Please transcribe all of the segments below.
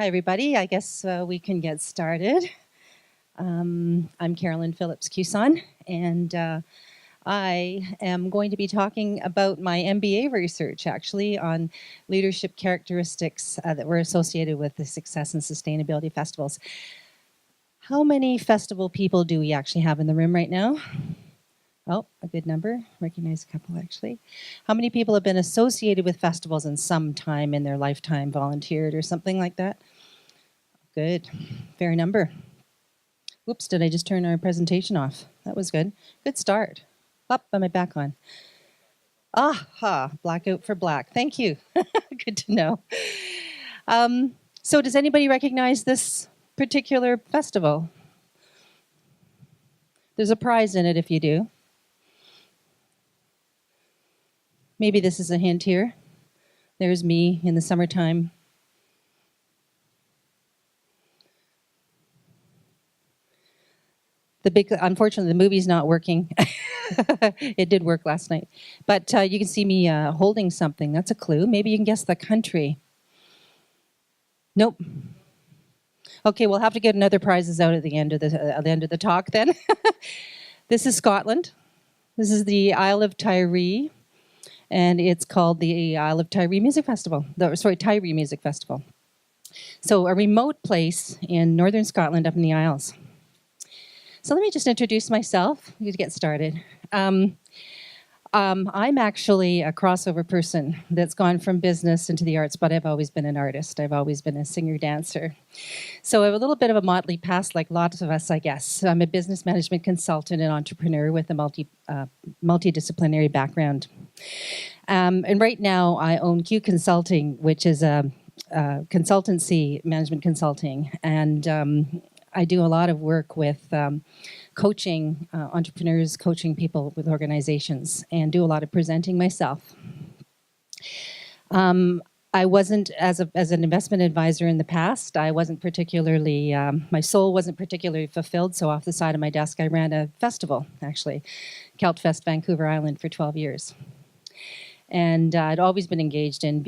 Hi, everybody. I guess we can get started. I'm Carolyn Phillips Cusson, and I am going to be talking about my MBA research, actually, on leadership characteristics that were associated with the success and sustainability festivals. How many festival people do we actually have in the room right now? Oh, a good number. Recognize a couple, actually. How many people have been associated with festivals in some time in their lifetime, volunteered or something like that? Good. Fair number. Whoops, did I just turn our presentation off? That was good. Good start. Up, am I back on? Aha, blackout for black. Thank you. Good to know. So does anybody recognize this particular festival? There's a prize in it if you do. Maybe this is a hint here. There's me in the summertime. Unfortunately, the movie's not working. It did work last night. But you can see me holding something. That's a clue. Maybe you can guess the country. Nope. Okay, we'll have to get another prizes out at the end of the talk then. This is Scotland. This is the Isle of Tiree. And it's called the Isle of Tiree Music Festival. Tiree Music Festival. So a remote place in northern Scotland up in the Isles. So let me just introduce myself to get started. I'm actually a crossover person that's gone from business into the arts, but I've always been an artist. I've always been a singer-dancer. So I have a little bit of a motley past, like lots of us, I guess. I'm a business management consultant and entrepreneur with a multidisciplinary background. And right now I own Q Consulting, which is a consultancy, management consulting. And I do a lot of work with coaching entrepreneurs, coaching people with organizations, and do a lot of presenting myself. I wasn't, as an investment advisor in the past, I wasn't particularly, my soul wasn't particularly fulfilled, so off the side of my desk I ran a festival, actually, Keltfest Vancouver Island for 12 years. And I'd always been engaged in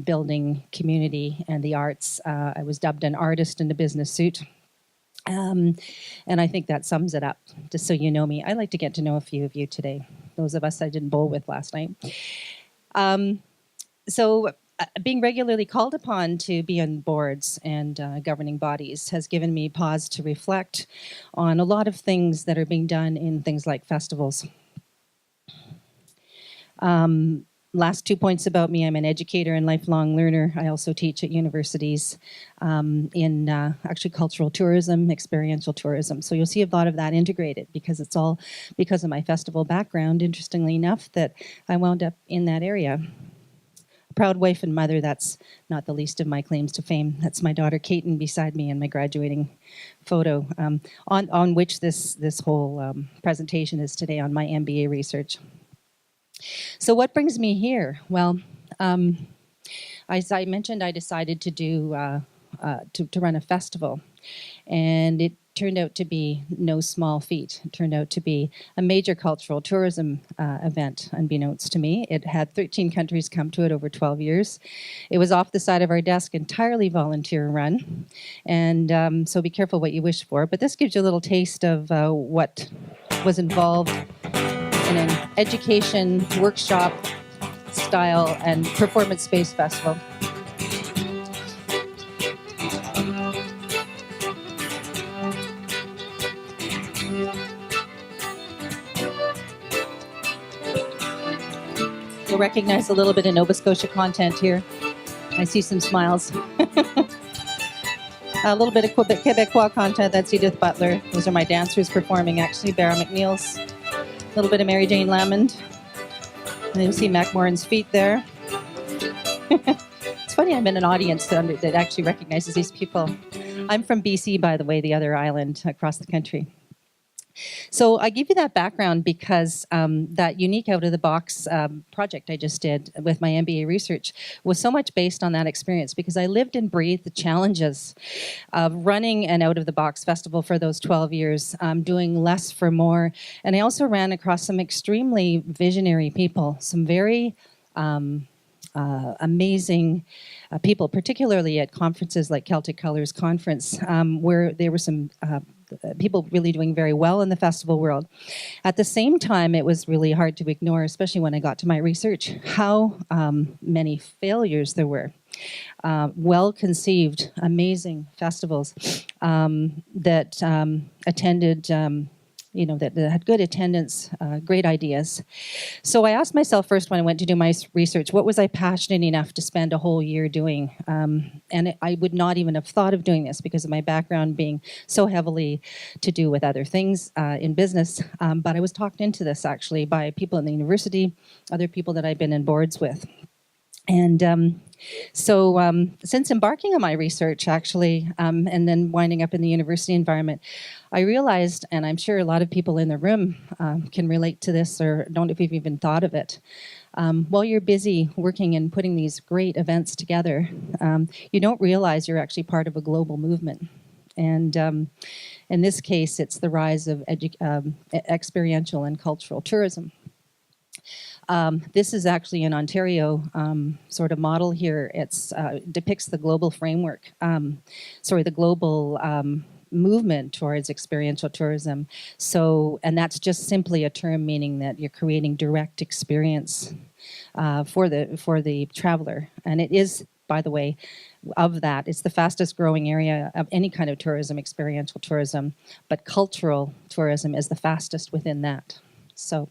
building community and the arts. I was dubbed an artist in a business suit. And I think that sums it up, just so you know me. I'd like to get to know a few of you today, those of us I didn't bowl with last night. Being regularly called upon to be on boards and governing bodies has given me pause to reflect on a lot of things that are being done in things like festivals. Last 2 points about me: I'm an educator and lifelong learner. I also teach at universities in actually cultural tourism, experiential tourism. So you'll see a lot of that integrated because it's all because of my festival background, interestingly enough, that I wound up in that area. A proud wife and mother, that's not the least of my claims to fame. That's my daughter Caitlin beside me in my graduating photo, on which this whole presentation is today, on my MBA research. So what brings me here? Well, as I mentioned, I decided to do to run a festival, and it turned out to be no small feat. It turned out to be a major cultural tourism event, unbeknownst to me. It had 13 countries come to it over 12 years. It was off the side of our desk, entirely volunteer run, and so be careful what you wish for. But this gives you a little taste of what was involved in an education, workshop style and performance-based festival. You'll recognize a little bit of Nova Scotia content here. I see some smiles. A little bit of Quebecois content. That's Edith Butler. Those are my dancers performing, actually. Barra McNeil's. A little bit of Mary Jane Lamond. And you see Macmorran's feet there. It's funny, I'm in an audience that actually recognizes these people. I'm from BC, by the way, the other island across the country. So I give you that background because that unique out-of-the-box project I just did with my MBA research was so much based on that experience, because I lived and breathed the challenges of running an out-of-the-box festival for those 12 years, doing less for more. And I also ran across some extremely visionary people, some very amazing people, particularly at conferences like Celtic Colors Conference, where there were some people really doing very well in the festival world. At the same time, it was really hard to ignore, especially when I got to my research, how many failures there were. Well-conceived, amazing festivals that attended, that had good attendance, great ideas. So I asked myself first when I went to do my research, what was I passionate enough to spend a whole year doing? And I would not even have thought of doing this because of my background being so heavily to do with other things in business. But I was talked into this actually by people in the university, other people that I've been in boards with. And so since embarking on my research, actually, and then winding up in the university environment, I realized, and I'm sure a lot of people in the room can relate to this or don't know if you've even thought of it, while you're busy working and putting these great events together, you don't realize you're actually part of a global movement. And in this case, it's the rise of experiential and cultural tourism. This is actually an Ontario sort of model here. It depicts the global framework, the global movement towards experiential tourism. So, and that's just simply a term meaning that you're creating direct experience for the traveler. And it is, by the way, of that, it's the fastest growing area of any kind of tourism, experiential tourism, but cultural tourism is the fastest within that. So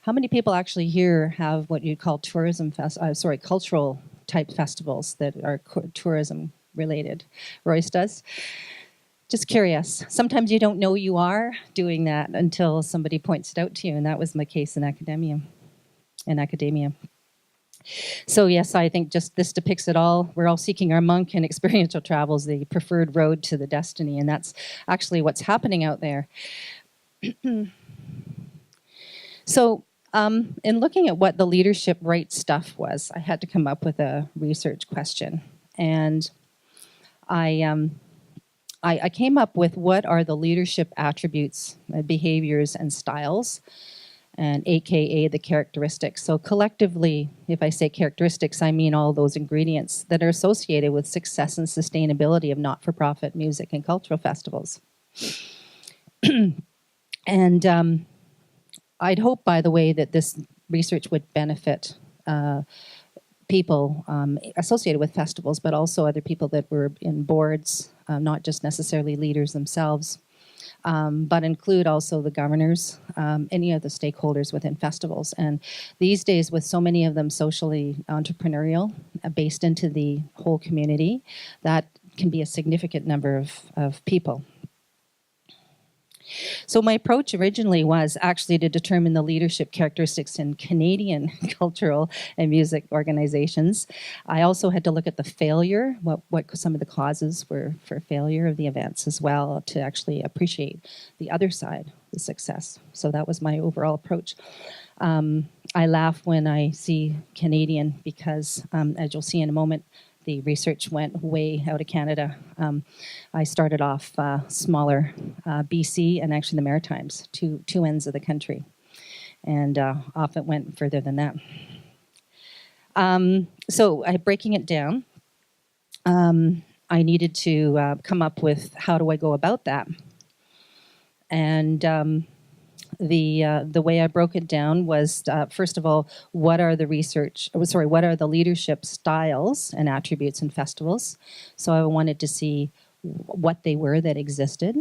how many people actually here have what you call cultural type festivals that are tourism related? Royce does? Just curious. Sometimes you don't know you are doing that until somebody points it out to you, and that was my case in academia. So yes, I think just this depicts it all. We're all seeking our monk, and experiential travel is the preferred road to the destiny, and that's actually what's happening out there. So in looking at what the leadership right stuff was, I had to come up with a research question. And I came up with what are the leadership attributes, behaviors, and styles, and AKA the characteristics. So collectively, if I say characteristics, I mean all those ingredients that are associated with success and sustainability of not-for-profit music and cultural festivals. And I'd hope, by the way, that this research would benefit people associated with festivals, but also other people that were in boards, not just necessarily leaders themselves, but include also the governors, any of the stakeholders within festivals. And these days, with so many of them socially entrepreneurial, based into the whole community, that can be a significant number of people. So my approach originally was actually to determine the leadership characteristics in Canadian cultural and music organizations. I also had to look at the failure, what some of the causes were for failure of the events as well, to actually appreciate the other side, the success. So that was my overall approach. I laugh when I see Canadian because, as you'll see in a moment, the research went way out of Canada. I started off smaller, BC and actually the Maritimes, two ends of the country. And off it went further than that. So breaking it down, I needed to come up with how do I go about that. And the way I broke it down was, first of all, what are the leadership styles and attributes in festivals? So I wanted to see what they were that existed.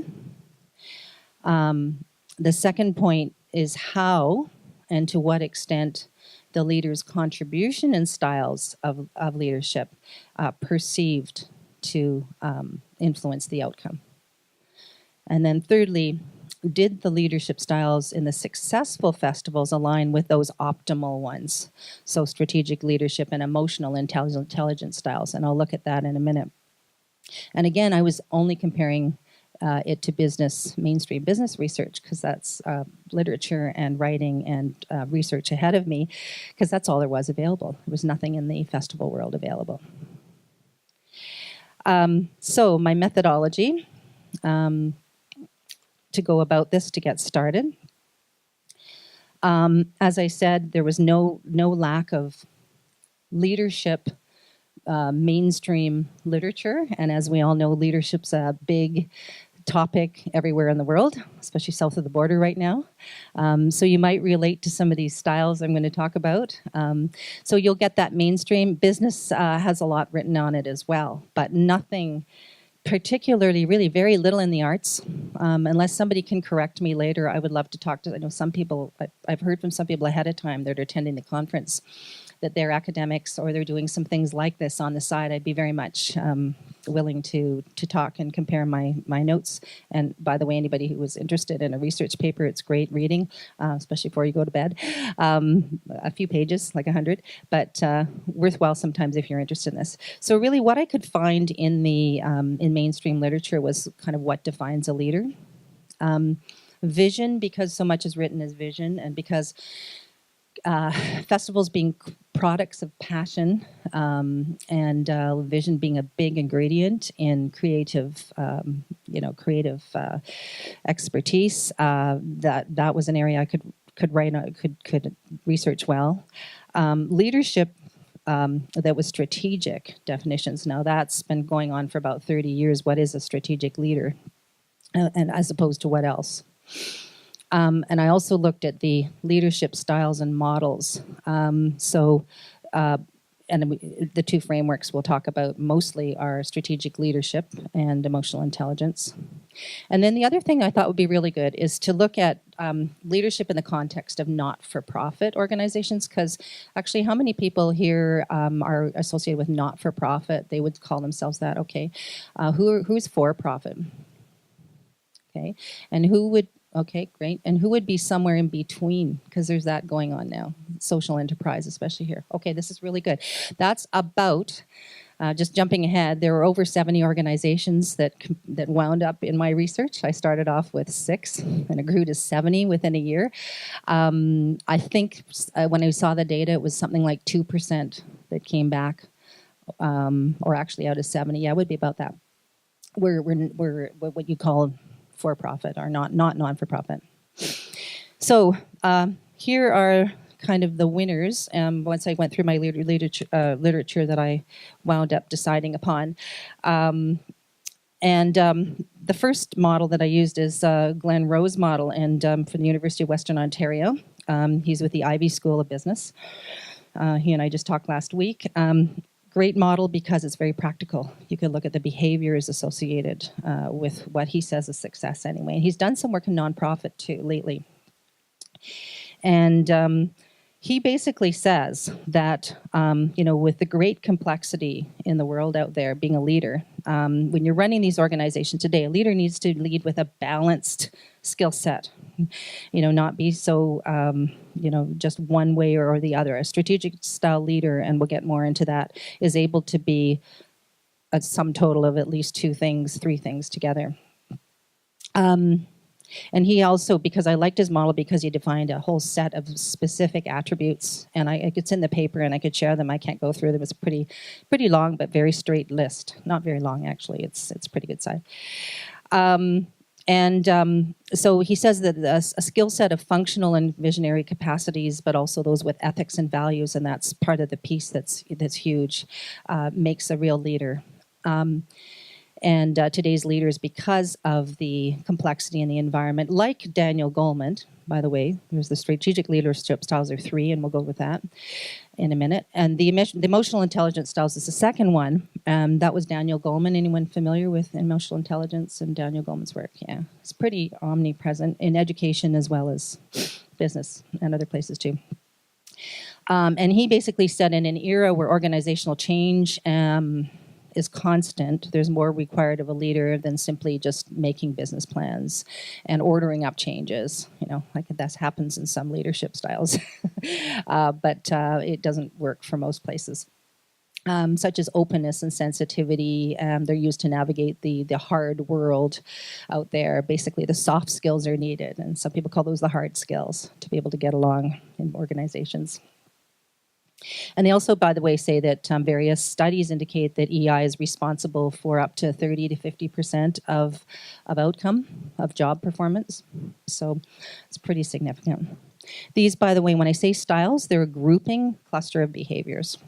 The second point is how and to what extent the leader's contribution and styles of leadership perceived to influence the outcome. And then thirdly, did the leadership styles in the successful festivals align with those optimal ones? So strategic leadership and emotional intelligence styles, and I'll look at that in a minute. And again, I was only comparing it to mainstream business research, because that's literature and writing and research ahead of me, because that's all there was available. There was nothing in the festival world available. So my methodology, to go about this to get started. As I said, there was no lack of leadership mainstream literature. And as we all know, leadership's a big topic everywhere in the world, especially south of the border right now. So you might relate to some of these styles I'm going to talk about. So you'll get that mainstream. Business has a lot written on it as well, but nothing particularly, really very little in the arts. Unless somebody can correct me later, I would love to talk to, I know some people, I've heard from some people ahead of time that are attending the conference that they're academics or they're doing some things like this on the side. I'd be very much willing to talk and compare my notes. And by the way, anybody who was interested in a research paper, it's great reading, especially before you go to bed. A few pages, like 100, but worthwhile sometimes if you're interested in this. So really what I could find in the in mainstream literature was kind of what defines a leader. Vision, because so much is written as vision, and because festivals being products of passion, and vision being a big ingredient in creative, creative expertise. That was an area I could write on, could research well. Leadership. That was strategic definitions. Now that's been going on for about 30 years. What is a strategic leader? And as opposed to what else? And I also looked at the leadership styles and models. And the two frameworks we'll talk about mostly are strategic leadership and emotional intelligence. And then the other thing I thought would be really good is to look at leadership in the context of not-for-profit organizations, because actually how many people here are associated with not-for-profit? They would call themselves that, okay. Who's for-profit? Okay, and who would, okay, great. And who would be somewhere in between? Because there's that going on now. Social enterprise, especially here. Okay, this is really good. That's about, just jumping ahead, there were over 70 organizations that wound up in my research. I started off with 6 and it grew to 70 within a year. I think when I saw the data, it was something like 2% that came back, or actually out of 70. Yeah, it would be about that. We're what you call for-profit or not non-for-profit. So here are kind of the winners. Once I went through my literature that I wound up deciding upon. The first model that I used is Glenn Rowe's model, and from the University of Western Ontario. He's with the Ivey School of Business. He and I just talked last week. Great model because it's very practical. You could look at the behaviors associated with what he says is success anyway. And he's done some work in nonprofit too lately. And he basically says that, with the great complexity in the world out there, being a leader, when you're running these organizations today, a leader needs to lead with a balanced skill set. Not be so, just one way or the other. A strategic style leader, and we'll get more into that, is able to be a sum total of at least 2 things, 3 things together. And he also, because I liked his model, because he defined a whole set of specific attributes, and it's in the paper and I could share them. I can't go through them. It's pretty long, but very straight list. Not very long, actually. It's pretty good size. So he says that a skill set of functional and visionary capacities, but also those with ethics and values, and that's part of the piece that's huge, makes a real leader. Today's leaders, because of the complexity in the environment, like Daniel Goleman, by the way, there's the strategic leadership styles are 3, and we'll go with that in a minute. And the emotional intelligence styles is the second one. That was Daniel Goleman. Anyone familiar with emotional intelligence and Daniel Goleman's work? Yeah, it's pretty omnipresent in education as well as business and other places too. And he basically said in an era where organizational change is constant, there's more required of a leader than simply just making business plans and ordering up changes. Like that happens in some leadership styles, but it doesn't work for most places. Such as openness and sensitivity. They're used to navigate the hard world out there. Basically, the soft skills are needed, and some people call those the hard skills to be able to get along in organizations. And they also, by the way, say that various studies indicate that EI is responsible for up to 30 to 50% of outcome, of job performance. So it's pretty significant. These, by the way, when I say styles, they're a grouping cluster of behaviors.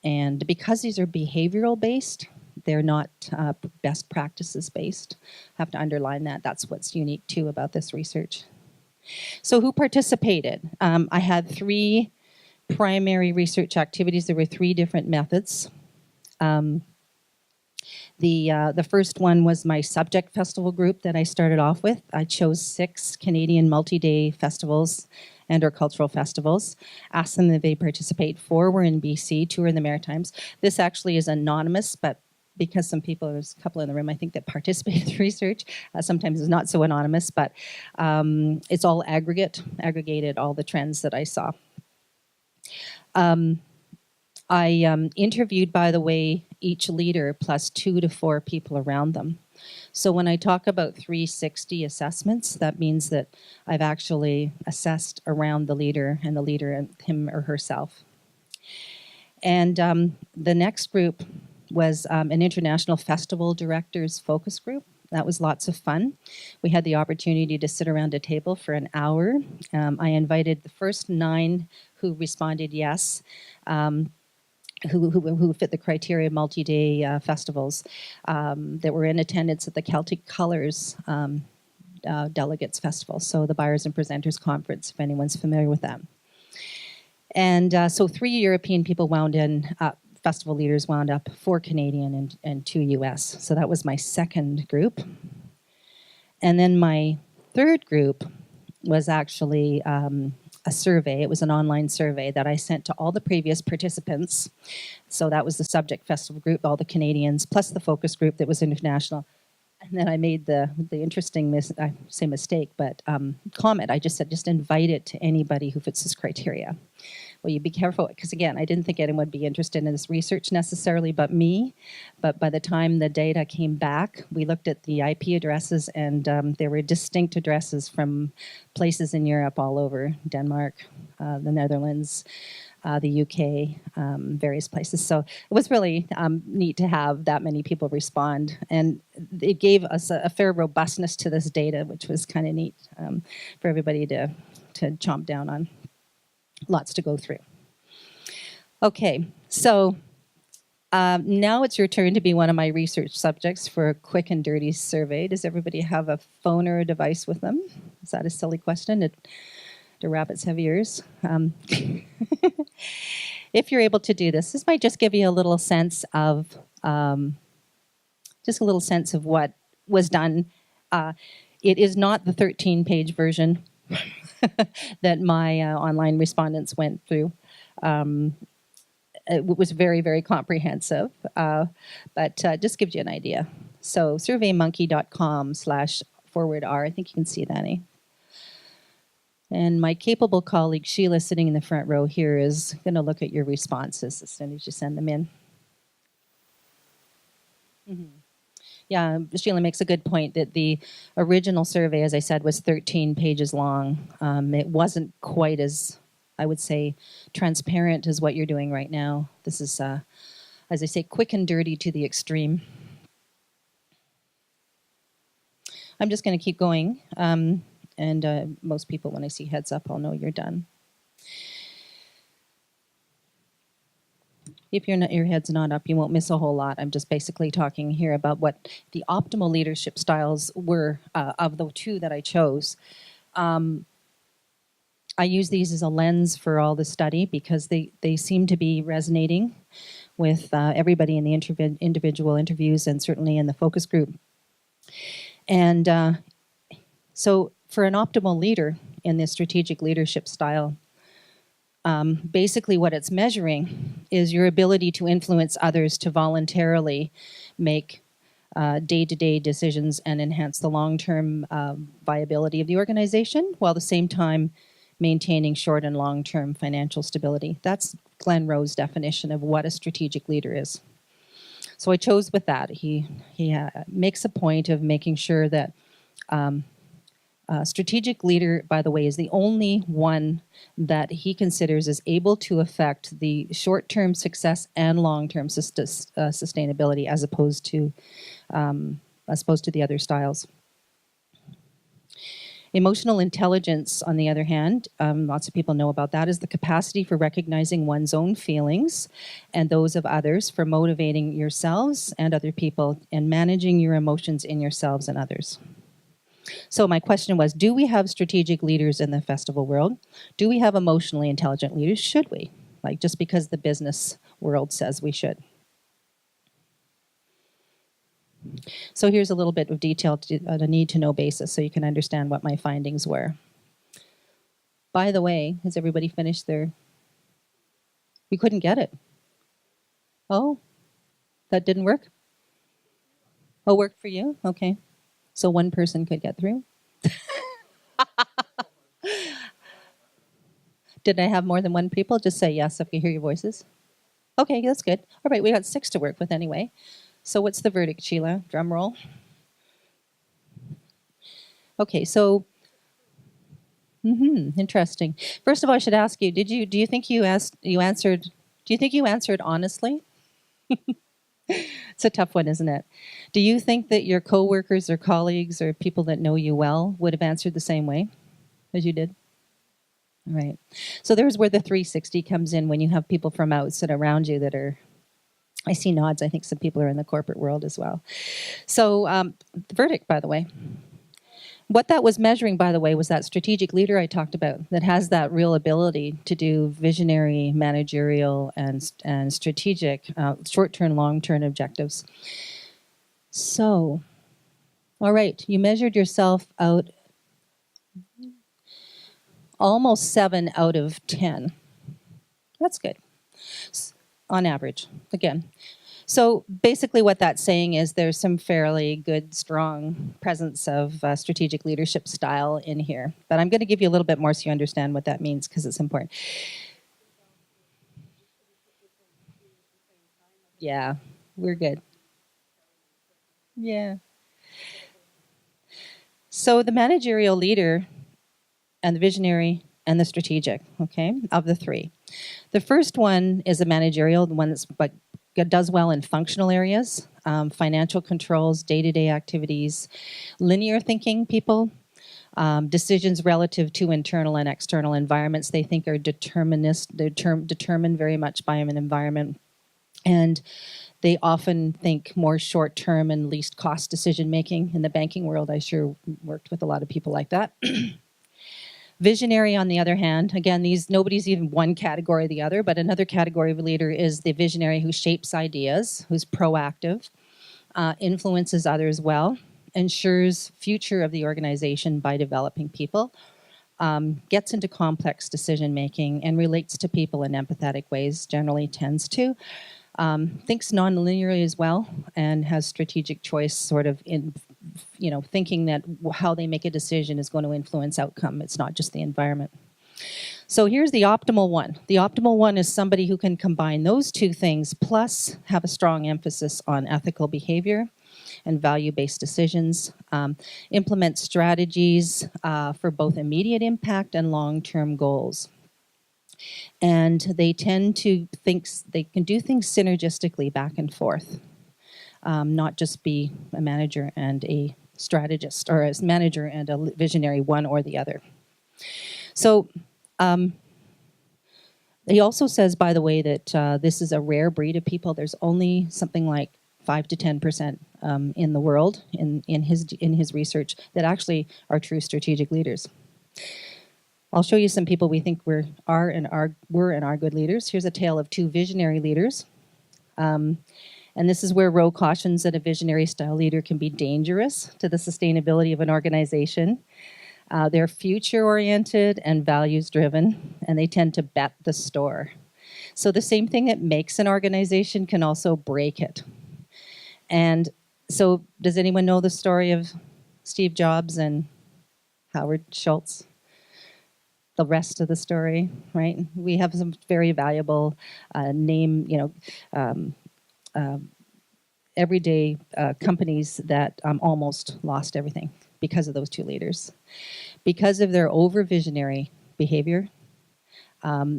And because these are behavioral based, they're not best practices based. I have to underline that. That's what's unique too about this research. So who participated? I had 3 primary research activities. There were 3 different methods. The first one was my subject festival group that I started off with. I chose 6 Canadian multi-day festivals and or cultural festivals. Asked them if they participate. 4 were in BC, 2 were in the Maritimes. This actually is anonymous, but because some people, there's a couple in the room, I think, that participate in the research. Sometimes it's not so anonymous, but it's all aggregated all the trends that I saw. I interviewed, by the way, each leader plus 2 to 4 people around them. So when I talk about 360 assessments, that means that I've actually assessed around the leader and the leader and him or herself. And the next group was an international festival directors focus group. That was lots of fun. We had the opportunity to sit around a table for an hour. I invited the first 9 who responded yes, who fit the criteria of multi-day festivals that were in attendance at the Celtic Colours Delegates Festival, so the Buyers and Presenters Conference, if anyone's familiar with that. And so 3 European people wound in, festival leaders wound up, 4 Canadian and 2 US. So that was my second group. And then my third group was actually a survey. It was an online survey that I sent to all the previous participants. So that was the subject festival group, all the Canadians, plus the focus group that was international. And then I made the interesting, mistake, but comment. I just said, just invite it to anybody who fits this criteria. Well, you be careful, because again, I didn't think anyone would be interested in this research necessarily but me. But by the time the data came back, we looked at the IP addresses, and there were distinct addresses from places in Europe all over, Denmark, the Netherlands, the UK, various places. So it was really neat to have that many people respond. And it gave us a fair robustness to this data, which was kind of neat for everybody to chomp down on. Lots to go through. Okay, so now it's your turn to be one of my research subjects for a quick and dirty survey. Does everybody have a phone or a device with them? Is that a silly question to rabbits have ears? If you're able to do this might just give you a little sense of what was done. It is not the 13-page version that my online respondents went through. It was very, very comprehensive, but just gives you an idea. So surveymonkey.com/forward-r, I think you can see that, eh? And my capable colleague Sheila, sitting in the front row here, is going to look at your responses as soon as you send them in. Mm-hmm. Yeah, Sheila makes a good point that the original survey, as I said, was 13 pages long. It wasn't quite as, I would say, transparent as what you're doing right now. This is, as I say, quick and dirty to the extreme. I'm just going to keep going. And most people, when I see heads up, I'll know you're done. If your head's not up, you won't miss a whole lot. I'm just basically talking here about what the optimal leadership styles were of the 2 that I chose. I use these as a lens for all the study because they seem to be resonating with everybody in the individual interviews and certainly in the focus group. And so for an optimal leader in this strategic leadership style, basically what it's measuring is your ability to influence others to voluntarily make day-to-day decisions and enhance the long-term viability of the organization, while at the same time maintaining short and long-term financial stability. That's Glenn Rowe's definition of what a strategic leader is. So I chose with that. He makes a point of making sure that strategic leader, by the way, is the only one that he considers is able to affect the short-term success and long-term sustainability, as opposed to the other styles. Emotional intelligence, on the other hand, lots of people know about that, is the capacity for recognizing one's own feelings and those of others, for motivating yourselves and other people, and managing your emotions in yourselves and others. So my question was, do we have strategic leaders in the festival world? Do we have emotionally intelligent leaders? Should we? Like, just because the business world says we should. So here's a little bit of detail on a need-to-know basis so you can understand what my findings were. By the way, has everybody finished their... You couldn't get it? Oh, that didn't work? Oh, worked for you? Okay. So one person could get through? Did I have more than one people? Just say yes if you hear your voices. Okay, that's good. All right, we got 6 to work with anyway. So what's the verdict, Sheila? Drum roll. Okay, so interesting. First of all, I should ask you: do you think you answered honestly? It's a tough one, isn't it? Do you think that your coworkers or colleagues or people that know you well would have answered the same way as you did? All right. So there's where the 360 comes in, when you have people from outside around you that are... I see nods. I think some people are in the corporate world as well. So the verdict, by the way. What that was measuring, by the way, was that strategic leader I talked about that has that real ability to do visionary, managerial, and strategic short-term, long-term objectives. So, all right, you measured yourself out almost 7 out of 10. That's good, on average, again. So basically what that's saying is there's some fairly good, strong presence of strategic leadership style in here. But I'm going to give you a little bit more so you understand what that means, because it's important. Yeah, we're good. Yeah. So the managerial leader and the visionary and the strategic, okay, of the 3. The first one is a managerial, the one that's does well in functional areas, financial controls, day-to-day activities, linear thinking people, decisions relative to internal and external environments they think are determined very much by an environment. And they often think more short-term and least cost decision-making. In the banking world, I sure worked with a lot of people like that. Visionary, on the other hand, again, nobody's even one category or the other, but another category of leader is the visionary who shapes ideas, who's proactive, influences others well, ensures future of the organization by developing people, gets into complex decision-making, and relates to people in empathetic ways, generally tends to. Thinks non-linearly as well, and has strategic choice sort of in, thinking that how they make a decision is going to influence outcome. It's not just the environment. So here's the optimal one. The optimal one is somebody who can combine those 2 things, plus have a strong emphasis on ethical behavior and value-based decisions, implement strategies for both immediate impact and long-term goals. And they tend to think they can do things synergistically back and forth, not just be a manager and a strategist, or a manager and a visionary, one or the other. So he also says, by the way, that this is a rare breed of people. There's only something like 5 to 10% in the world, in his research, that actually are true strategic leaders. I'll show you some people we think were and are good leaders. Here's a tale of 2 visionary leaders. And this is where Rowe cautions that a visionary style leader can be dangerous to the sustainability of an organization. They're future-oriented and values-driven, and they tend to bet the store. So the same thing that makes an organization can also break it. And so does anyone know the story of Steve Jobs and Howard Schultz? The rest of the story, right? We have some very valuable everyday companies that almost lost everything because of those 2 leaders. Because of their over-visionary behavior,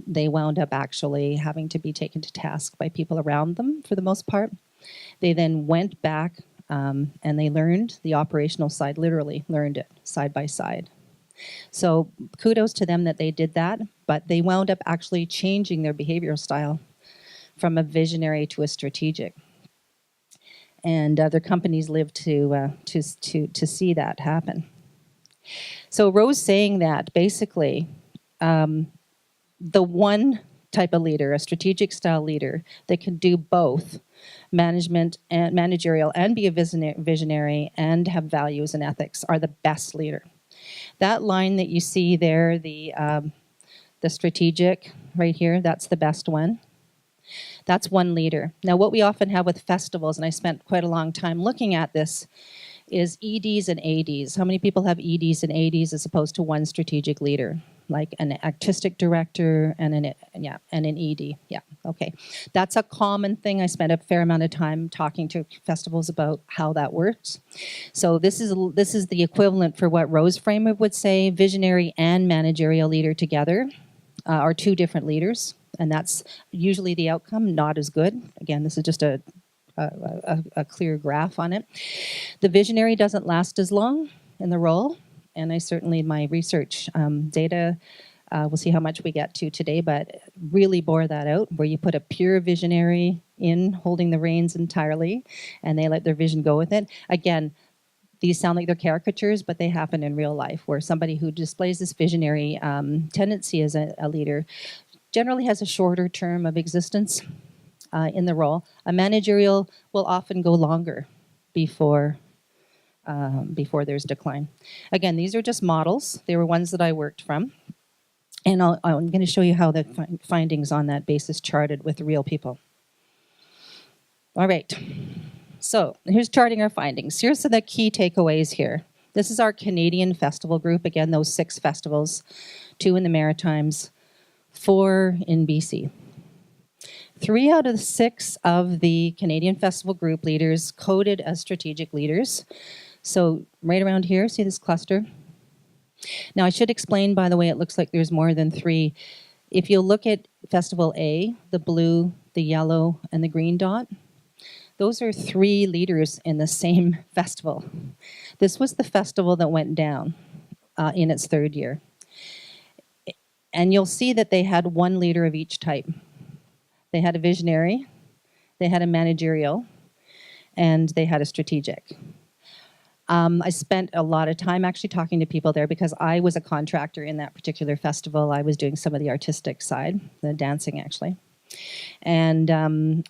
they wound up actually having to be taken to task by people around them for the most part. They then went back and they learned the operational side, literally learned it side by side. So kudos to them that they did that, but they wound up actually changing their behavioral style from a visionary to a strategic. And other companies live to see that happen. So Rose saying that basically, the one type of leader, a strategic style leader that can do both management and managerial and be a visionary and have values and ethics are the best leader. That line that you see there, the strategic right here, that's the best one. That's one leader. Now, what we often have with festivals, and I spent quite a long time looking at this, is EDs and ADs. How many people have EDs and ADs as opposed to one strategic leader, like an artistic director and an ED? Yeah, okay. That's a common thing. I spent a fair amount of time talking to festivals about how that works. So this is the equivalent for what Rose Framer would say: visionary and managerial leader together are two different leaders, and that's usually the outcome, not as good. Again, this is just a clear graph on it. The visionary doesn't last as long in the role, and I certainly, in my research data, we'll see how much we get to today, but really bore that out, where you put a pure visionary in holding the reins entirely, and they let their vision go with it. Again, these sound like they're caricatures, but they happen in real life, where somebody who displays this visionary tendency as a leader generally has a shorter term of existence in the role. A managerial will often go longer before there's decline. Again, these are just models. They were ones that I worked from. And I'm going to show you how the findings on that basis charted with real people. All right. So here's charting our findings. Here's the key takeaways here. This is our Canadian festival group. Again, those 6 festivals, 2 in the Maritimes, 4 in BC. 3 out of the 6 of the Canadian festival group leaders coded as strategic leaders. So right around here, see this cluster? Now I should explain, by the way, it looks like there's more than 3. If you look at Festival A, the blue, the yellow, and the green dot, those are 3 leaders in the same festival. This was the festival that went down in its 3rd year. And you'll see that they had 1 leader of each type. They had a visionary, they had a managerial, and they had a strategic. I spent a lot of time actually talking to people there because I was a contractor in that particular festival. I was doing some of the artistic side, the dancing actually. And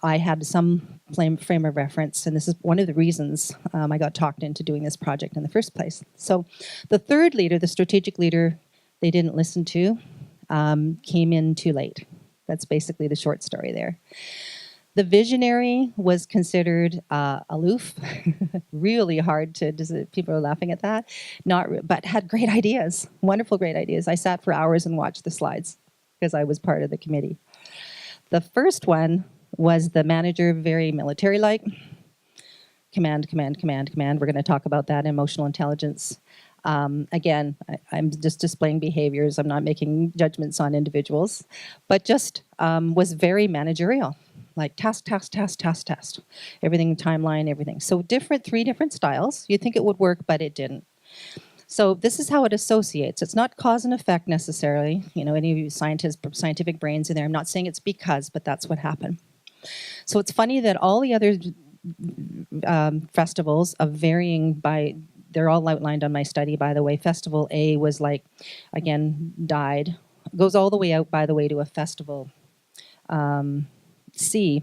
I had some frame of reference, and this is one of the reasons I got talked into doing this project in the first place. So the 3rd leader, the strategic leader, they didn't listen to, came in too late. That's basically the short story there. The visionary was considered aloof, really hard to, people are laughing at that, but had great ideas, wonderful great ideas. I sat for hours and watched the slides because I was part of the committee. The first one was the manager, very military-like. Command, command, command, command. We're going to talk about that, emotional intelligence. Again, I'm just displaying behaviors. I'm not making judgments on individuals, but just was very managerial, like task, task, task, task, task. Everything, timeline, everything. So 3 different styles. You'd think it would work, but it didn't. So this is how it associates. It's not cause and effect necessarily. You know, any of you scientific brains in there, I'm not saying it's because, but that's what happened. So it's funny that all the other festivals of varying by, they're all outlined on my study, by the way. Festival A was like, again, died. Goes all the way out, by the way, to a festival C.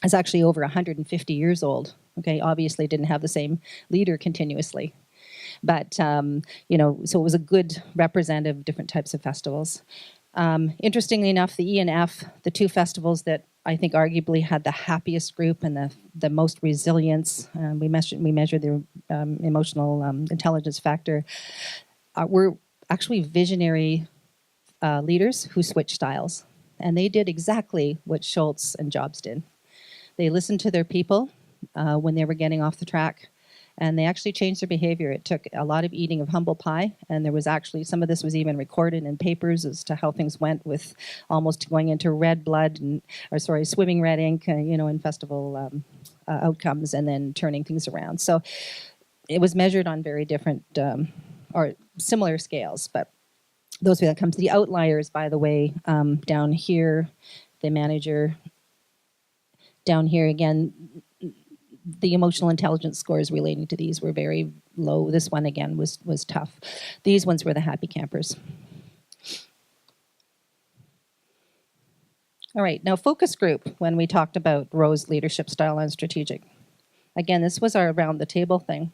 Is actually over 150 years old. Okay, obviously didn't have the same leader continuously. But, you know, so it was a good representative of different types of festivals. Interestingly enough, the E and F, the 2 festivals that I think arguably had the happiest group and the most resilience, we measured their emotional intelligence factor, were actually visionary leaders who switched styles. And they did exactly what Schultz and Jobs did. They listened to their people when they were getting off the track, and they actually changed their behavior. It took a lot of eating of humble pie, and there was actually, some of this was even recorded in papers as to how things went, with almost going into red blood, swimming red ink, you know, in festival outcomes, and then turning things around. So it was measured on very different or similar scales, but those are that comes to the outliers, by the way, down here, the manager, down here again, the emotional intelligence scores relating to these were very low. This one again was tough. These ones were the happy campers. All right, now focus group, when we talked about Rose leadership style and strategic. Again, this was our around the table thing.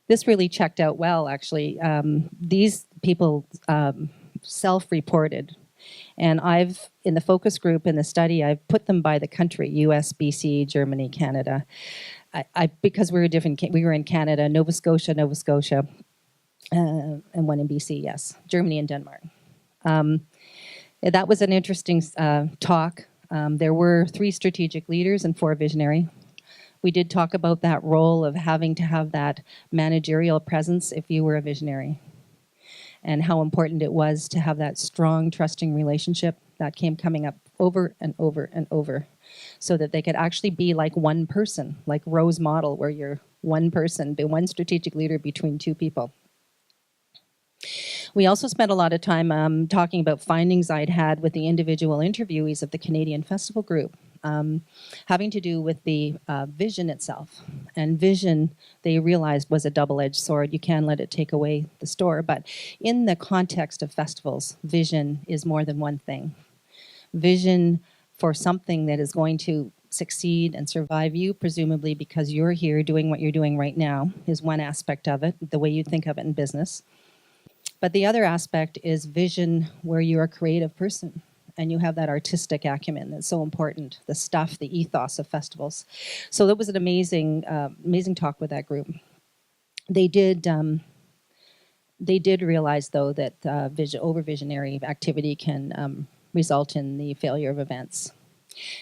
This really checked out well, actually. These people self-reported. And I've, in the focus group, in the study, I've put them by the country, US, BC, Germany, Canada. Because we were in Canada, Nova Scotia, and one in BC, yes, Germany and Denmark. That was an interesting talk. There were 3 strategic leaders and 4 visionary. We did talk about that role of having to have that managerial presence if you were a visionary, and how important it was to have that strong, trusting relationship that came coming up over and over and over, so that they could actually be like one person, like Rose model, where you're one person, be one strategic leader between 2 people. We also spent a lot of time talking about findings I'd had with the individual interviewees of the Canadian Festival Group, having to do with the vision itself. And vision, they realized, was a double-edged sword. You can let it take away the store, but in the context of festivals, vision is more than one thing. Vision for something that is going to succeed and survive you, presumably because you're here doing what you're doing right now, is one aspect of it, the way you think of it in business. But the other aspect is vision where you're a creative person and you have that artistic acumen that's so important, the stuff, the ethos of festivals. So that was an amazing, amazing talk with that group. They did realize, though, that over-visionary activity can result in the failure of events.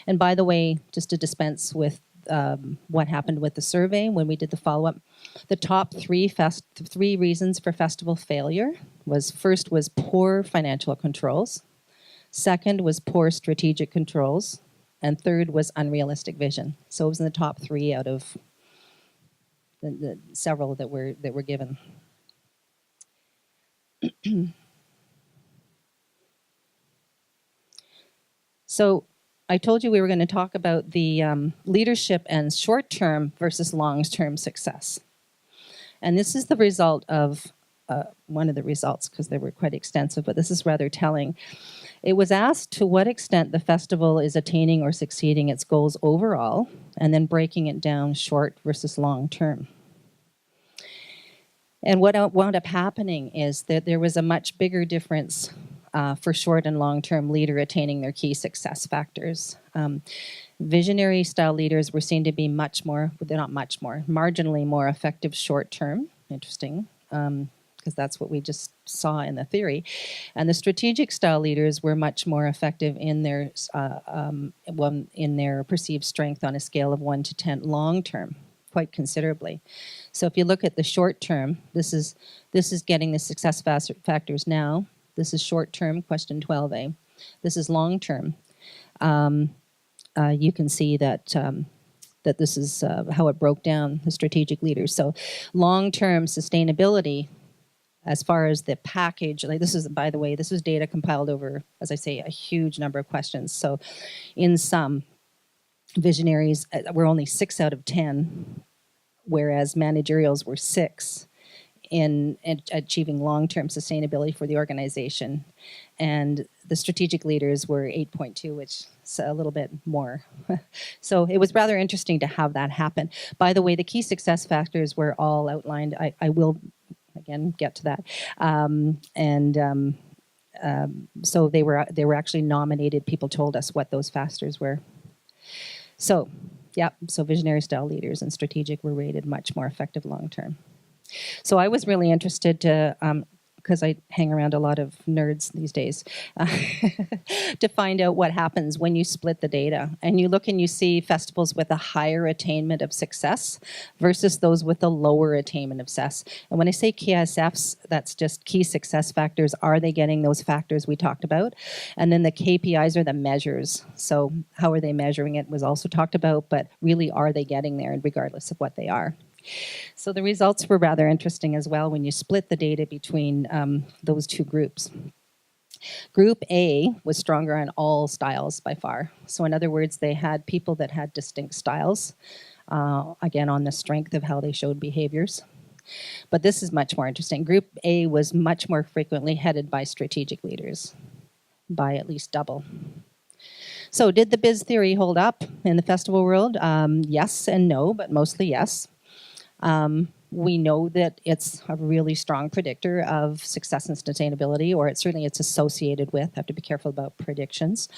And by the way, just to dispense with what happened with the survey when we did the follow-up, the top 3 reasons for festival failure was, first was poor financial controls, second was poor strategic controls, and third was unrealistic vision. So it was in the top 3 out of the several that were given. So I told you we were going to talk about the leadership and short-term versus long-term success. And this is the result of, one of the results, because they were quite extensive, but this is rather telling. It was asked to what extent the festival is attaining or succeeding its goals overall, and then breaking it down short versus long-term. And what wound up happening is that there was a much bigger difference for short and long-term leader attaining their key success factors. Visionary style leaders were seen to be marginally more effective short-term. Interesting, because that's what we just saw in the theory. And the strategic style leaders were much more effective in their perceived strength on a scale of 1 to 10 long-term, quite considerably. So if you look at the short-term, this is getting the success factors now. This is short-term, question 12A. This is long-term. You can see that that this is how it broke down the strategic leaders. So long-term sustainability, as far as the package, like this is, by the way, this was data compiled over, as I say, a huge number of questions. So in some, visionaries were only 6 out of 10, whereas managerials were 6 in achieving long-term sustainability for the organization. And the strategic leaders were 8.2, which is a little bit more. So it was rather interesting to have that happen. By the way, the key success factors were all outlined. I will, again, get to that. So they were actually nominated. People told us what those factors were. So, yeah, so visionary style leaders and strategic were rated much more effective long-term. So I was really interested to, because I hang around a lot of nerds these days, to find out what happens when you split the data. And you look and you see festivals with a higher attainment of success versus those with a lower attainment of success. And when I say KSFs, that's just key success factors. Are they getting those factors we talked about? And then the KPIs are the measures. So how are they measuring it was also talked about, but really are they getting there regardless of what they are? So the results were rather interesting as well when you split the data between those two groups. Group A was stronger on all styles by far. So in other words, they had people that had distinct styles, again, on the strength of how they showed behaviors. But this is much more interesting. Group A was much more frequently headed by strategic leaders, by at least double. So did the biz theory hold up in the festival world? Yes and no, but mostly yes. We know that it's a really strong predictor of success and sustainability, or certainly it's associated with. Have to be careful about predictions.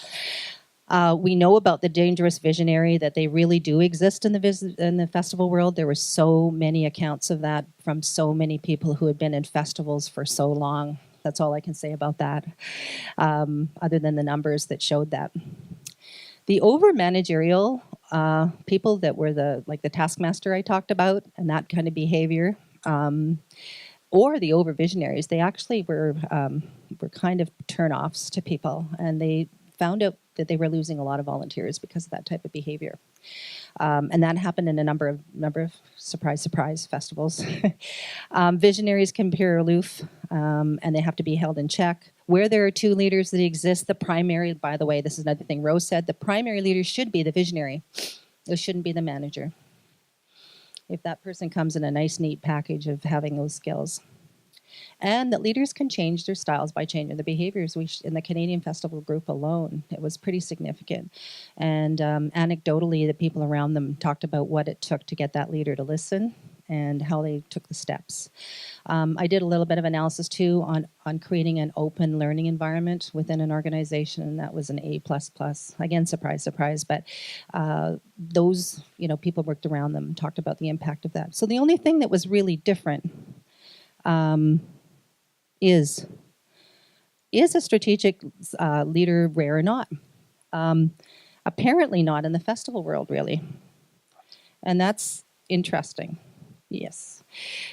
We know about the dangerous visionary, that they really do exist in the festival world. There were so many accounts of that from so many people who had been in festivals for so long. That's all I can say about that, other than the numbers that showed that. The over-managerial people that were the taskmaster I talked about, and that kind of behavior, or the over-visionaries, they actually were kind of turn-offs to people, and they found out that they were losing a lot of volunteers because of that type of behavior. And that happened in a number of surprise festivals. Visionaries can appear aloof, and they have to be held in check. Where there are two leaders that exist, the primary, by the way, this is another thing Rose said, the primary leader should be the visionary. It shouldn't be the manager. If that person comes in a nice, neat package of having those skills. And that leaders can change their styles by changing their behaviors. In the Canadian Festival group alone, it was pretty significant. And anecdotally, the people around them talked about what it took to get that leader to listen and how they took the steps. I did a little bit of analysis too on creating an open learning environment within an organization, and that was an A++. Again, surprise, but those people worked around them, talked about the impact of that. So the only thing that was really different is a strategic leader rare or not? Apparently not in the festival world, really. And that's interesting. Yes.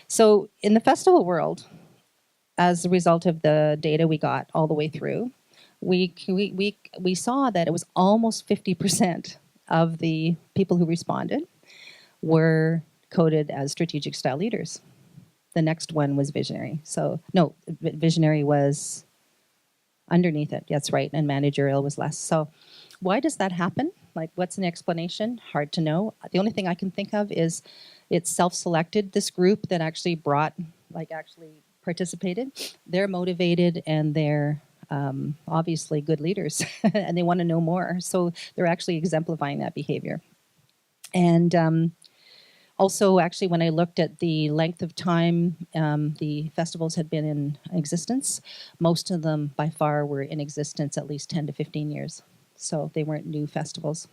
So in the festival world, as a result of the data we got all the way through, we saw that it was almost 50% of the people who responded were coded as strategic style leaders. The next one was visionary. So no, visionary was underneath it. That's right, and managerial was less. So why does that happen? Like, what's an explanation? Hard to know. The only thing I can think of is it's self-selected, this group that actually actually participated. They're motivated and they're obviously good leaders and they want to know more. So they're actually exemplifying that behavior. And also, actually, when I looked at the length of time the festivals had been in existence, most of them by far were in existence at least 10 to 15 years. So they weren't new festivals.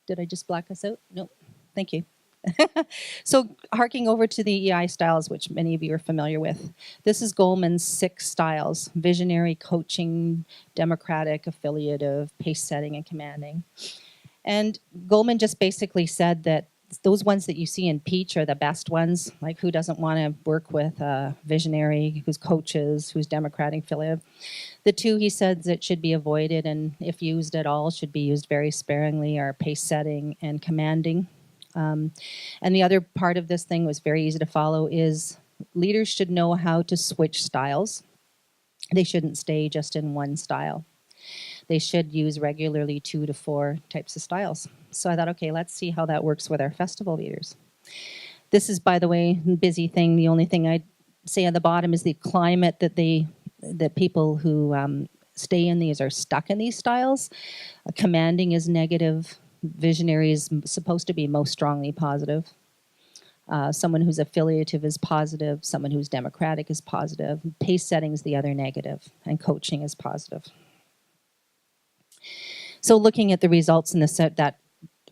Did I just black us out? No, thank you. So harking over to the EI styles, which many of you are familiar with. This is Goleman's 6 styles: visionary, coaching, democratic, affiliative, pace setting, and commanding. And Goleman just basically said that those ones that you see in peach are the best ones. Like, who doesn't want to work with a visionary who's coaches, who's democratic, affiliative? The 2 he said that should be avoided, and if used at all, should be used very sparingly, are pace setting and commanding. And the other part of this thing was very easy to follow is leaders should know how to switch styles. They shouldn't stay just in one style. They should use regularly 2 to 4 types of styles. So I thought, okay, let's see how that works with our festival leaders. This is, by the way, a busy thing. The only thing I'd say at the bottom is the climate that people who stay in these are stuck in these styles. Commanding is negative. Visionary is supposed to be most strongly positive. Someone who's affiliative is positive. Someone who's democratic is positive. Pace setting is the other negative, and coaching is positive. So looking at the results in that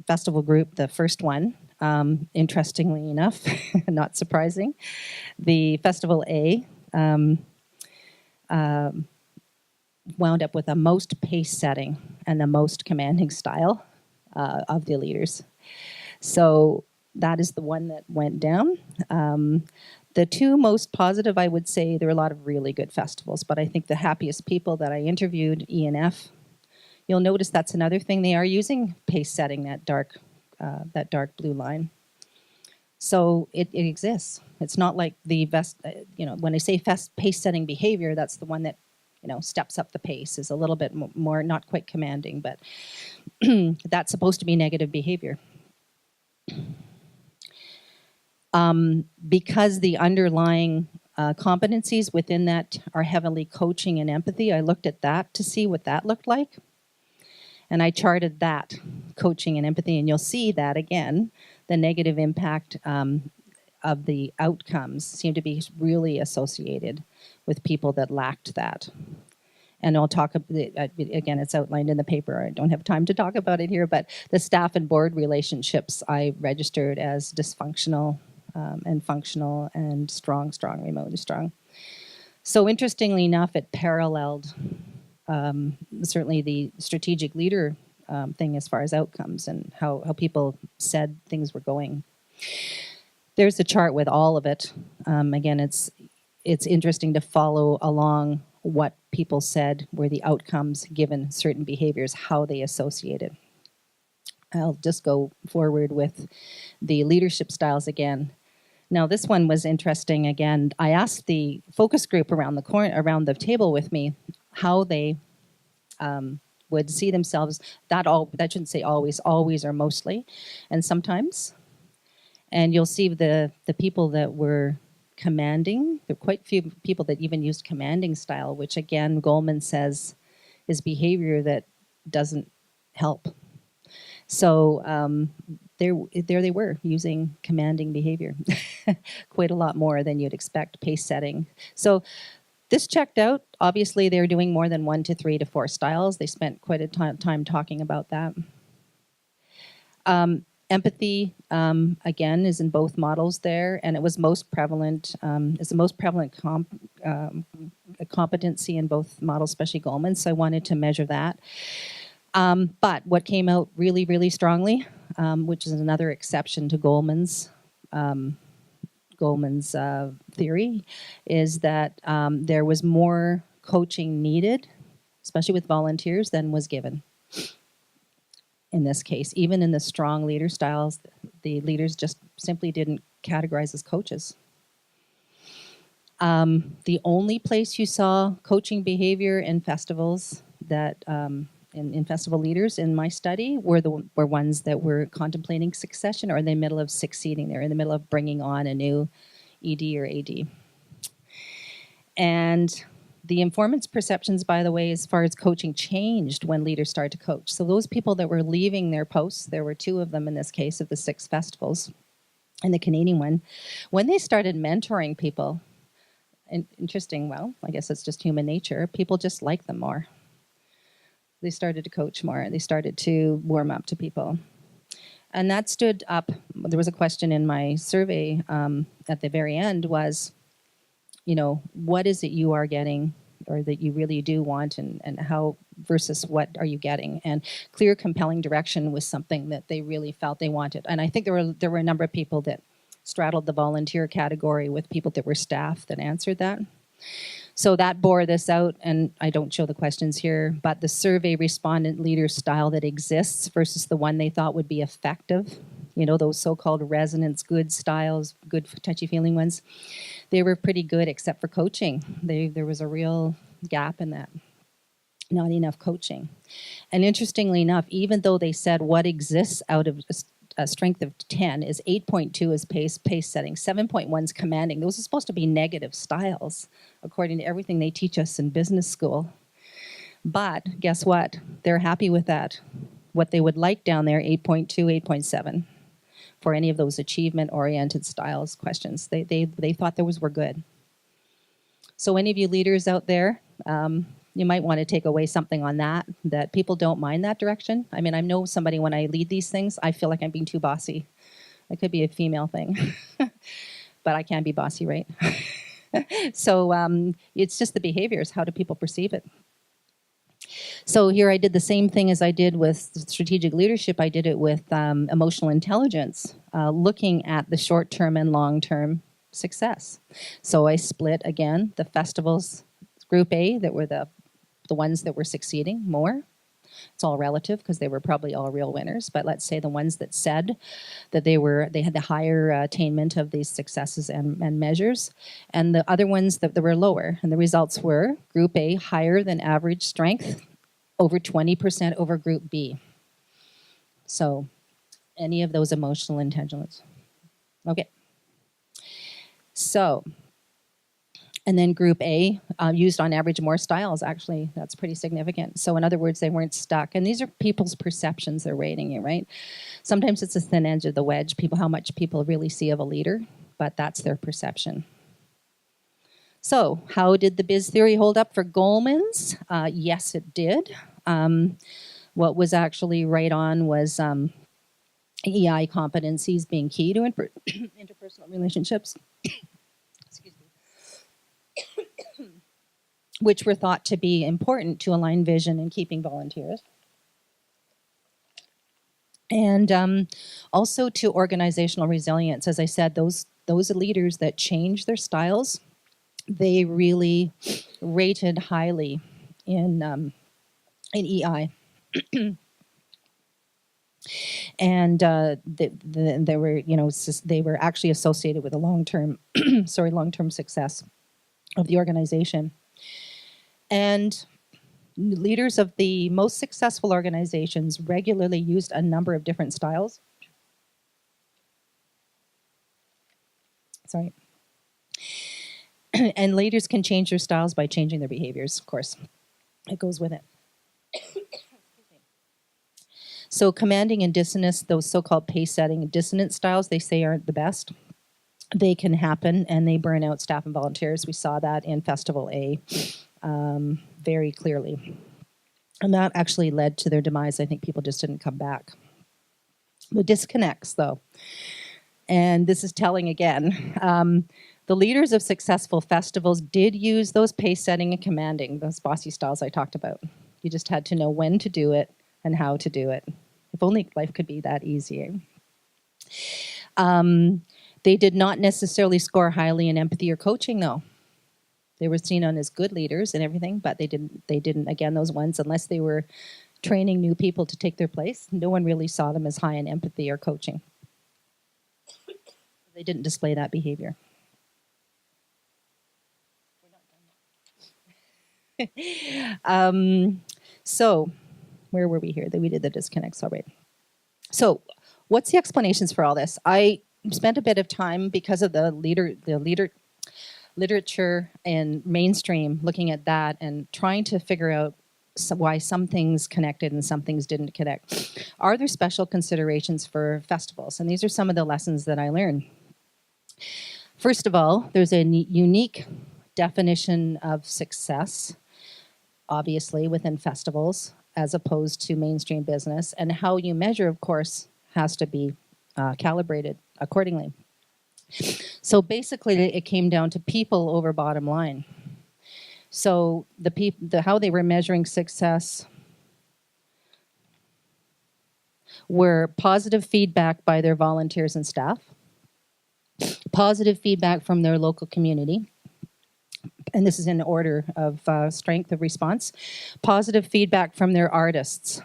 festival group, the first one, interestingly enough, not surprising, the festival A wound up with the most pace setting and the most commanding style of the leaders. So that is the one that went down. The 2 most positive, I would say, there were a lot of really good festivals, but I think the happiest people that I interviewed, E and F, You'll notice that's another thing they are using, pace setting, that dark blue line. So it exists. It's not like the when I say pace setting behavior, that's the one that steps up the pace, is a little bit more, not quite commanding, but that's supposed to be negative behavior. Because the underlying competencies within that are heavily coaching and empathy, I looked at that to see what that looked like. And I charted that, coaching and empathy, and you'll see that again, the negative impact of the outcomes seem to be really associated with people that lacked that. And I'll talk, again, it's outlined in the paper. I don't have time to talk about it here, but the staff and board relationships I registered as dysfunctional and functional and strong, remotely strong. So interestingly enough, it paralleled certainly the strategic leader thing as far as outcomes and how people said things were going. There's a chart with all of it. Again, it's interesting to follow along what people said were the outcomes given certain behaviors, how they associated. I'll just go forward with the leadership styles again. Now, this one was interesting. Again, I asked the focus group around the table with me how they would see themselves. That shouldn't say always or mostly, and sometimes. And you'll see the people that were commanding. There are quite few people that even used commanding style, which again, Goleman says is behavior that doesn't help. So there they were using commanding behavior, quite a lot more than you'd expect, pace setting. So this checked out. Obviously, they're doing more than 1 to 3 to 4 styles. They spent quite a time talking about that. Empathy, again, is in both models there, and it was most prevalent. It's the most prevalent competency in both models, especially Goleman. So I wanted to measure that. But what came out really, really strongly, which is another exception to Goleman's theory, is that there was more coaching needed, especially with volunteers, than was given. In this case, even in the strong leader styles, the leaders just simply didn't categorize as coaches. The only place you saw coaching behavior in festivals that in festival leaders in my study were ones that were contemplating succession or in the middle of succeeding. They're in the middle of bringing on a new ED or AD. And the informant's perceptions, by the way, as far as coaching changed when leaders started to coach. So those people that were leaving their posts, there were 2 of them in this case of the 6 festivals, and the Canadian one, when they started mentoring people, interesting, well, I guess it's just human nature, people just liked them more. They started to coach more. They started to warm up to people. And that stood up. There was a question in my survey at the very end was, what is it you are getting or that you really do want and how versus what are you getting? And clear, compelling direction was something that they really felt they wanted. And I think there were a number of people that straddled the volunteer category with people that were staff that answered that. So that bore this out, and I don't show the questions here, but the survey respondent leader style that exists versus the one they thought would be effective, those so-called resonance good styles, good touchy-feeling ones, they were pretty good except for coaching. There was a real gap in that. Not enough coaching. And interestingly enough, even though they said what exists out of a strength of 10 is 8.2 is pace setting, 7.1 is commanding. Those are supposed to be negative styles, according to everything they teach us in business school. But guess what? They're happy with that. What they would like down there, 8.2, 8.7, for any of those achievement-oriented styles questions. They thought those were good. So any of you leaders out there, you might want to take away something on that people don't mind that direction. I mean, I know somebody when I lead these things, I feel like I'm being too bossy. It could be a female thing, but I can be bossy, right? So it's just the behaviors. How do people perceive it? So here I did the same thing as I did with strategic leadership. I did it with emotional intelligence, looking at the short-term and long-term success. So I split, again, the festivals, Group A, that were the ones that were succeeding more, It's all relative because they were probably all real winners, but let's say the ones that said that they had the higher attainment of these successes and measures, and the other ones that were lower. And the results were Group A, higher than average strength, over 20% over Group B. So any of those emotional intelligence. Okay. So, and then Group A used on average more styles, actually. That's pretty significant. So in other words, they weren't stuck. And these are people's perceptions they're rating you, right? Sometimes it's a thin edge of the wedge, how much people really see of a leader, but that's their perception. So how did the biz theory hold up for Goleman's? Yes, it did. What was actually right on was EI competencies being key to interpersonal relationships. Excuse me. Which were thought to be important to align vision and keeping volunteers. And also to organizational resilience. As I said, those leaders that change their styles, they really rated highly in EI. And they were, they were actually associated with a long-term, long-term success of the organization. And leaders of the most successful organizations regularly used a number of different styles. Sorry. And leaders can change their styles by changing their behaviors, of course. It goes with it. So commanding and dissonance, those so-called pace-setting and dissonance styles, they say aren't the best. They can happen, and they burn out staff and volunteers. We saw that in Festival A very clearly. And that actually led to their demise. I think people just didn't come back. The disconnects, though. And this is telling again. The leaders of successful festivals did use those pace-setting and commanding, those bossy styles I talked about. You just had to know when to do it and how to do it. If only life could be that easy. They did not necessarily score highly in empathy or coaching, though. They were seen on as good leaders and everything, but they didn't, again, those ones, unless they were training new people to take their place, no one really saw them as high in empathy or coaching. They didn't display that behavior. So, where were we here? We did the disconnects already. So, what's the explanations for all this? I spent a bit of time because of the literature and mainstream looking at that and trying to figure out why some things connected and some things didn't connect. Are there special considerations for festivals? And these are some of the lessons that I learned. First of all, there's a unique definition of success, obviously, within festivals, as opposed to mainstream business. And how you measure, of course, has to be calibrated accordingly. So basically, it came down to people over bottom line. So how they were measuring success were positive feedback by their volunteers and staff, positive feedback from their local community, and this is in order of strength of response, positive feedback from their artists.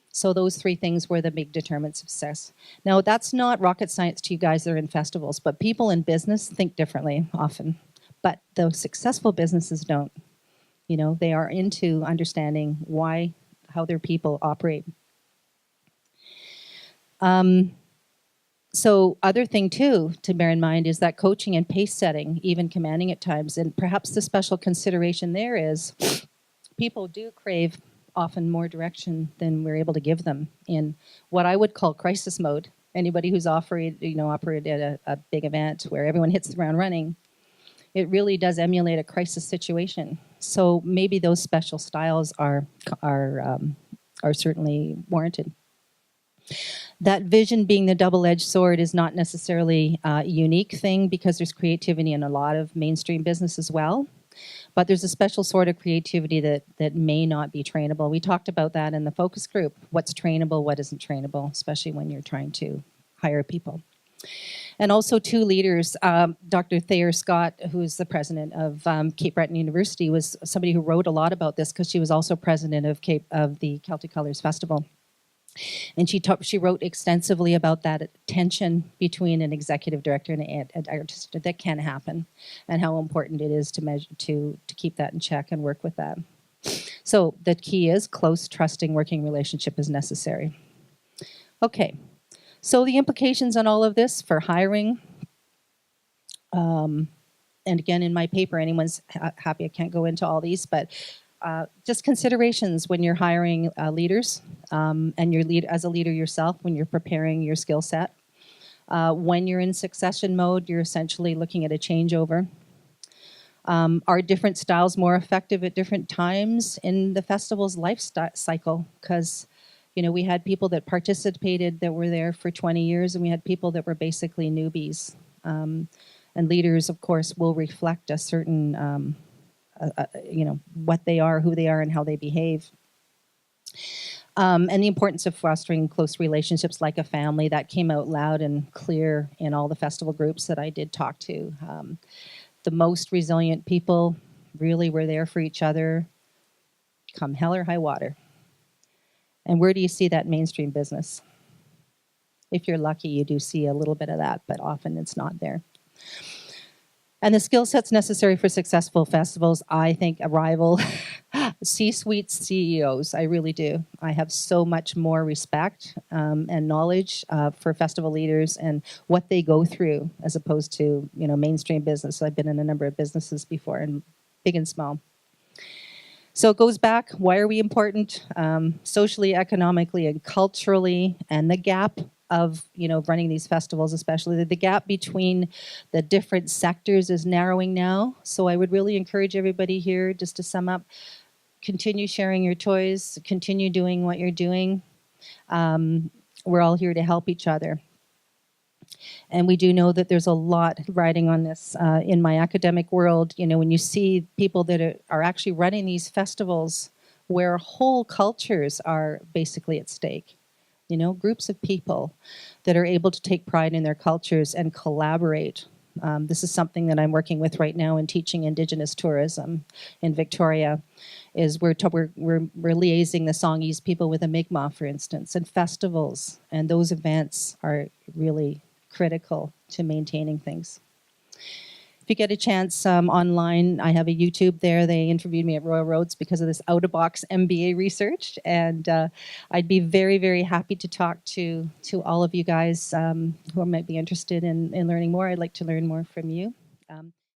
So those three things were the big determinants of success. Now, that's not rocket science to you guys that are in festivals, but people in business think differently often. But the successful businesses don't. They are into understanding how their people operate. So other thing, too, to bear in mind is that coaching and pace setting, even commanding at times, and perhaps the special consideration there is people do crave often more direction than we're able to give them in what I would call crisis mode. Anybody who's operated at a big event where everyone hits the ground running, it really does emulate a crisis situation. So maybe those special styles are certainly warranted. That vision being the double-edged sword is not necessarily a unique thing because there's creativity in a lot of mainstream business as well. But there's a special sort of creativity that may not be trainable. We talked about that in the focus group. What's trainable, what isn't trainable, especially when you're trying to hire people. And also two leaders, Dr. Thayer Scott, who is the president of Cape Breton University, was somebody who wrote a lot about this because she was also president of the Celtic Colours Festival. And she wrote extensively about that tension between an executive director and an artist that can happen, and how important it is to keep that in check and work with that. So the key is close, trusting working relationship is necessary. Okay, so the implications on all of this for hiring, and again in my paper, anyone's happy, I can't go into all these, but just considerations when you're hiring leaders, and as a leader yourself, when you're preparing your skill set. When you're in succession mode, you're essentially looking at a changeover. Are different styles more effective at different times in the festival's life cycle? Because we had people that participated that were there for 20 years, and we had people that were basically newbies. And leaders, of course, will reflect a certain what they are, who they are, and how they behave. And the importance of fostering close relationships like a family, that came out loud and clear in all the festival groups that I did talk to. The most resilient people really were there for each other, come hell or high water. And where do you see that mainstream business? If you're lucky, you do see a little bit of that, but often it's not there. And the skill sets necessary for successful festivals, I think, rival C-suite CEOs. I really do. I have so much more respect and knowledge for festival leaders and what they go through, as opposed to mainstream business. I've been in a number of businesses before, and big and small. So it goes back. Why are we important? Socially, economically, and culturally, and the gap of running these festivals, especially the gap between the different sectors is narrowing now. So I would really encourage everybody here, just to sum up, continue sharing your toys, continue doing what you're doing. We're all here to help each other. And we do know that there's a lot riding on this. In my academic world, when you see people that are actually running these festivals where whole cultures are basically at stake, groups of people that are able to take pride in their cultures and collaborate. This is something that I'm working with right now in teaching Indigenous tourism in Victoria. Is we're liaising the Songhees people with the Mi'kmaq, for instance, and festivals, and those events are really critical to maintaining things. If you get a chance online, I have a YouTube there. They interviewed me at Royal Roads because of this out-of-box MBA research, and I'd be very, very happy to talk to all of you guys who might be interested in learning more. I'd like to learn more from you.